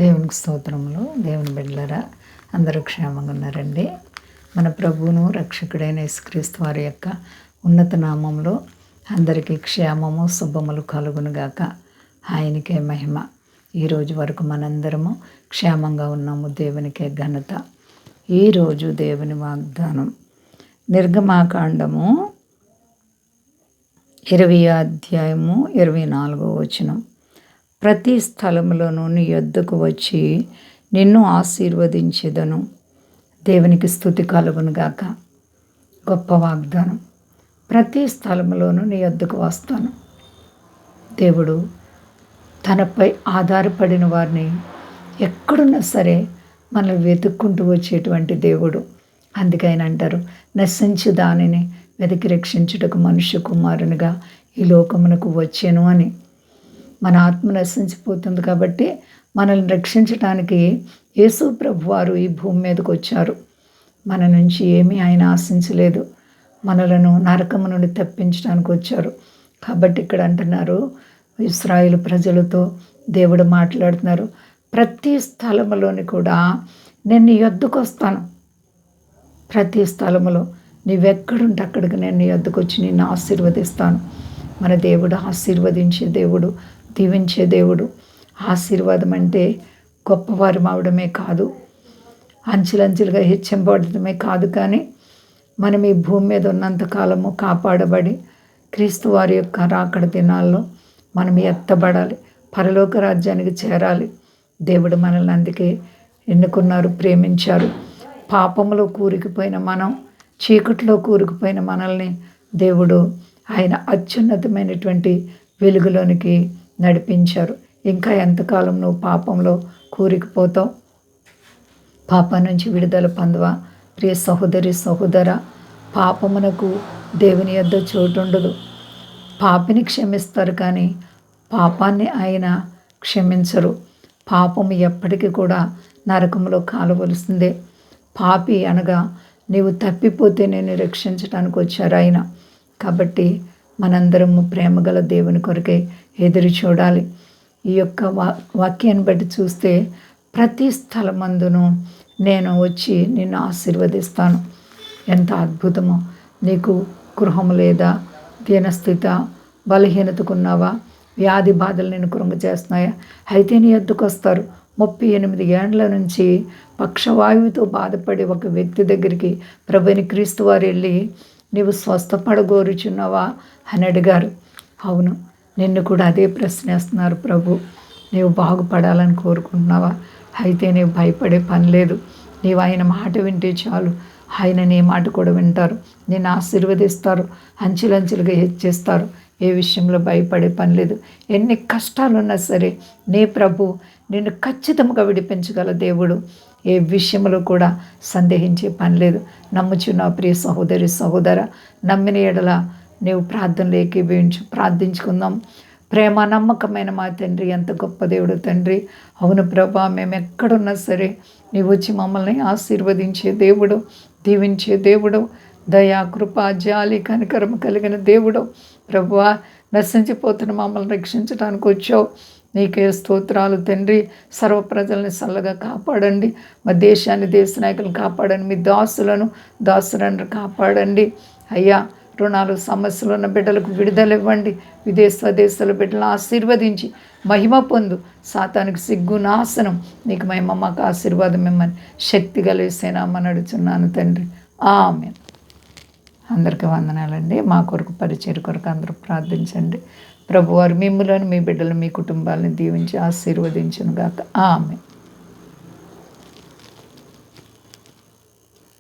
దేవునికి స్తోత్రములు. దేవుని బిడ్డలారా, అందరూ క్షేమంగా ఉన్నారండి. మన ప్రభువును రక్షకుడైన యేసుక్రీస్తు వారి యొక్క ఉన్నత నామంలో అందరికీ క్షేమము శుభములు కలుగునుగాక. ఆయనకే మహిమ. ఈరోజు వరకు మనందరము క్షేమంగా ఉన్నాము. దేవునికే ఘనత. ఈరోజు దేవుని వాగ్దానం నిర్గమాకాండము 20 అధ్యాయము 24 ప్రతి స్థలములోనూ నీ యొద్దకు వచ్చి నిన్ను ఆశీర్వదించెదను. దేవునికి స్తుతి కలుగునుగాక. గొప్ప వాగ్దానం. ప్రతి స్థలములోనూ నీ యొద్దకు వస్తాను. దేవుడు తనపై ఆధారపడిన వారిని ఎక్కడున్నా సరే మనల్ని వెతుక్కుంటూ వచ్చేటువంటి దేవుడు. అందుకైనా అంటారు, నశించు దానిని వెతికి రక్షించుటకు మనుష్య కుమారునిగా ఈ లోకమునకు వచ్చాను అని. మన ఆత్మ నశించిపోతుంది కాబట్టి మనల్ని రక్షించడానికి యేసు ప్రభువారు ఈ భూమి మీదకి వచ్చారు. మన నుంచి ఏమీ ఆయన ఆశించలేదు. మనలను నరకము నుండి తప్పించడానికి వచ్చారు. కాబట్టి ఇక్కడ అంటున్నారు, ఇశ్రాయేలు ప్రజలతో దేవుడు మాట్లాడుతున్నారు, ప్రతి స్థలములోని కూడా నేను నీ యొద్దకు వస్తాను. ప్రతి స్థలములో నీవెక్కడుంటే అక్కడికి నేను నీ యొద్దకు వచ్చి నిన్ను ఆశీర్వదిస్తాను. మన దేవుడు ఆశీర్వదించే దేవుడు, దీవించే దేవుడు. ఆశీర్వాదం అంటే గొప్పవారు అవడమే కాదు, అంచెలంచెలుగా హెచ్చింపబడటమే కాదు, కానీ మనం ఈ భూమి మీద ఉన్నంత కాలము కాపాడబడి క్రీస్తు వారి యొక్క రాకడ దినాల్లో మనం ఎత్తబడాలి, పరలోక రాజ్యానికి చేరాలి. దేవుడు మనల్ని అందుకే ఎన్నుకున్నారు, ప్రేమించారు. పాపములో కూరుకుపోయిన మనం, చీకట్లో కూరుకుపోయిన మనల్ని దేవుడు ఆయన అత్యున్నతమైనటువంటి వెలుగులోనికి నడిపించారు. ఇంకా ఎంతకాలం నువ్వు పాపంలో కూరుకుపోతావు? పాపం నుంచి విడుదల పొందవా? ప్రియ సహోదరి సహోదర, పాపమునకు దేవుని యొద్ద చోటు ఉండదు. పాపిని క్షమిస్తారు కానీ పాపాన్ని ఆయన క్షమించరు. పాపము ఎప్పటికీ కూడా నరకంలో కాలవలసిందే. పాపి అనగా నీవు తప్పిపోతే నేను రక్షించడానికి వచ్చారు ఆయన. కాబట్టి మనందరము ప్రేమగల దేవుని కొరకే ఎదురు చూడాలి. ఈ యొక్క వాక్యాన్ని బట్టి చూస్తే ప్రతి స్థలమందును నేను వచ్చి నిన్ను ఆశీర్వదిస్తాను. ఎంత అద్భుతమో! నీకు గృహం లేదా, దీనస్థిత, బలహీనతకున్నావా, వ్యాధి బాధలు నేను కృంగ చేస్తున్నాయా? అయితే నీ యొద్దకు వస్తారు. 38 ఏండ్ల నుంచి పక్షవాయువుతో బాధపడే ఒక వ్యక్తి దగ్గరికి ప్రభుని క్రీస్తు వారు వెళ్ళి, నీవు స్వస్థపడగోరుచున్నావా అని అడిగారు. అవును, నిన్ను కూడా అదే ప్రశ్నిస్తున్నారు ప్రభు. నీవు బాగుపడాలని కోరుకుంటున్నావా? అయితే నీవు భయపడే పని లేదు. నీవు ఆయన మాట వింటే చాలు, ఆయన నీ మాట కూడా వింటారు, నిన్ను ఆశీర్వదిస్తారు, అంచెలంచెలుగా హెచ్చిస్తారు. ఏ విషయంలో భయపడే పని లేదు. ఎన్ని కష్టాలున్నా సరే నీ ప్రభు నిన్ను ఖచ్చితంగా విడిపించగల దేవుడు. ఏ విషయంలో కూడా సందేహించే పని లేదు. నమ్ముచున్న ప్రియ సహోదరి సహోదర, నమ్మిన ఎడల నీవు ప్రార్థనలు ఏకీభవించు. ప్రార్థించుకుందాం. ప్రేమ నమ్మకమైన మా తండ్రి, ఎంత గొప్ప దేవుడు తండ్రి. అవును ప్రభా, మేము ఎక్కడున్నా సరే నీవు వచ్చి మమ్మల్ని ఆశీర్వదించే దేవుడు, దీవించే దేవుడు, దయా కృప జాలి కనికరం కలిగిన దేవుడు. ప్రభువా, నశించిపోతున్న మమ్మల్ని రక్షించడానికి వచ్చావు. నీకే స్తోత్రాలు తండ్రి. సర్వ ప్రజల్ని చల్లగా కాపాడండి. మా దేశాన్ని, దేశ నాయకులను కాపాడండి. మీ దాసులను కాపాడండి అయ్యా. రుణాలు సమస్యలు ఉన్న బిడ్డలకు విడుదల ఇవ్వండి. విదేశాల బిడ్డలను ఆశీర్వదించి మహిమ పొందు. సాతానికి సిగ్గు నాశనం. నీకు మహిమ, మాకు ఆశీర్వాదం ఇమ్మని శక్తి కలిసేనామని అడుగుతున్నాను తండ్రి. ఆమేన్. అందరికీ వందనాలండి. మా కొరకు, పరిచర్య కొరకు అందరూ ప్రార్థించండి. ప్రభువారు మిమ్ములను, మీ బిడ్డలు, మీ కుటుంబాలను దీవించి ఆశీర్వదించును గాక. ఆమేన్.